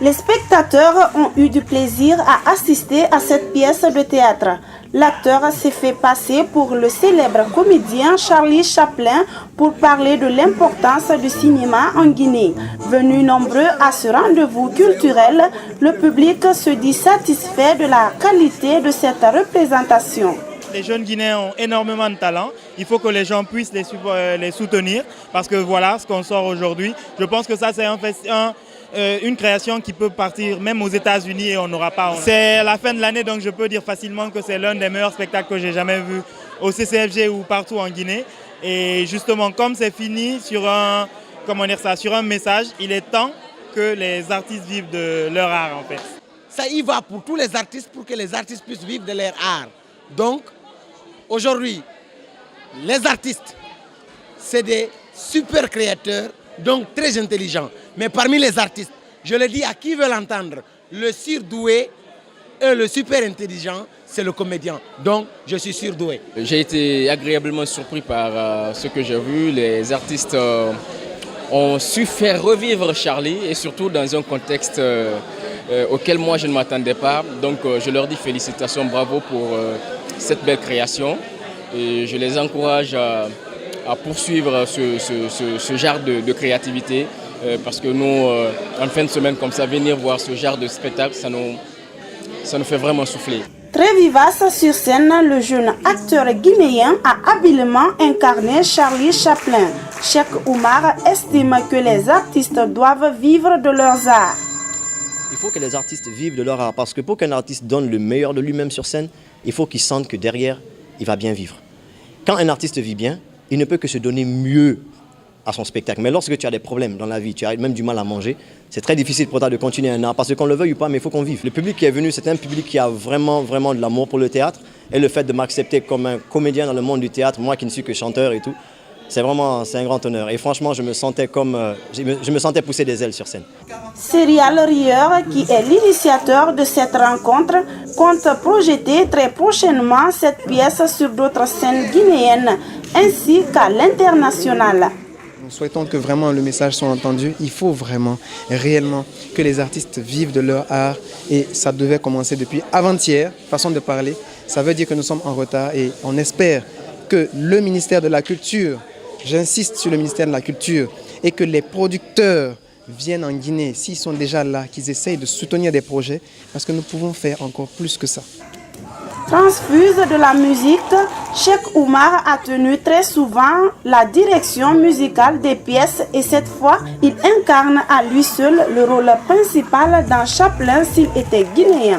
Les spectateurs ont eu du plaisir à assister à cette pièce de théâtre. L'acteur s'est fait passer pour le célèbre comédien Charlie Chaplin pour parler de l'importance du cinéma en Guinée. Venu nombreux à ce rendez-vous culturel, le public se dit satisfait de la qualité de cette représentation. Les jeunes Guinéens ont énormément de talent. Il faut que les gens puissent les soutenir parce que voilà ce qu'on sort aujourd'hui. Je pense que ça c'est une création qui peut partir même aux États-Unis et on n'aura pas. C'est la fin de l'année, donc je peux dire facilement que c'est l'un des meilleurs spectacles que j'ai jamais vu au CCFG ou partout en Guinée. Et justement, comme c'est fini sur un message, il est temps que les artistes vivent de leur art en fait. Ça y va pour tous les artistes, pour que les artistes puissent vivre de leur art. Donc, aujourd'hui, les artistes, c'est des super créateurs, donc très intelligents. Mais parmi les artistes, je le dis à qui veut l'entendre, le surdoué et le super intelligent, c'est le comédien. Donc, je suis surdoué. J'ai été agréablement surpris par ce que j'ai vu. Les artistes ont su faire revivre Charlie et surtout dans un contexte auquel moi je ne m'attendais pas. Donc, je leur dis félicitations, bravo pour cette belle création. Et je les encourage à poursuivre ce genre de créativité parce que nous, en fin de semaine comme ça, venir voir ce genre de spectacle, ça nous fait vraiment souffler. Très vivace sur scène, le jeune acteur guinéen a habilement incarné Charlie Chaplin. Cheikh Oumar estime que les artistes doivent vivre de leurs arts. Il faut que les artistes vivent de leur art parce que pour qu'un artiste donne le meilleur de lui-même sur scène, il faut qu'il sente que derrière, il va bien vivre. Quand un artiste vit bien, il ne peut que se donner mieux à son spectacle. Mais lorsque tu as des problèmes dans la vie, tu as même du mal à manger, c'est très difficile pour toi de continuer un art parce qu'on le veuille ou pas, mais il faut qu'on vive. Le public qui est venu, c'est un public qui a vraiment de l'amour pour le théâtre et le fait de m'accepter comme un comédien dans le monde du théâtre, moi qui ne suis que chanteur et tout, c'est un grand honneur. Et franchement, je me sentais pousser des ailes sur scène. Serial Rieur, qui est l'initiateur de cette rencontre, compte projeter très prochainement cette pièce sur d'autres scènes guinéennes ainsi qu'à l'international. Nous souhaitons que vraiment le message soit entendu. Il faut vraiment, réellement, que les artistes vivent de leur art. Et ça devait commencer depuis avant-hier, façon de parler. Ça veut dire que nous sommes en retard et on espère que le ministère de la Culture, j'insiste sur le ministère de la Culture, et que les producteurs viennent en Guinée, s'ils sont déjà là, qu'ils essayent de soutenir des projets, parce que nous pouvons faire encore plus que ça. Transfuse de la musique, Cheikh Oumar a tenu très souvent la direction musicale des pièces et cette fois, il incarne à lui seul le rôle principal dans Chaplin s'il était guinéen.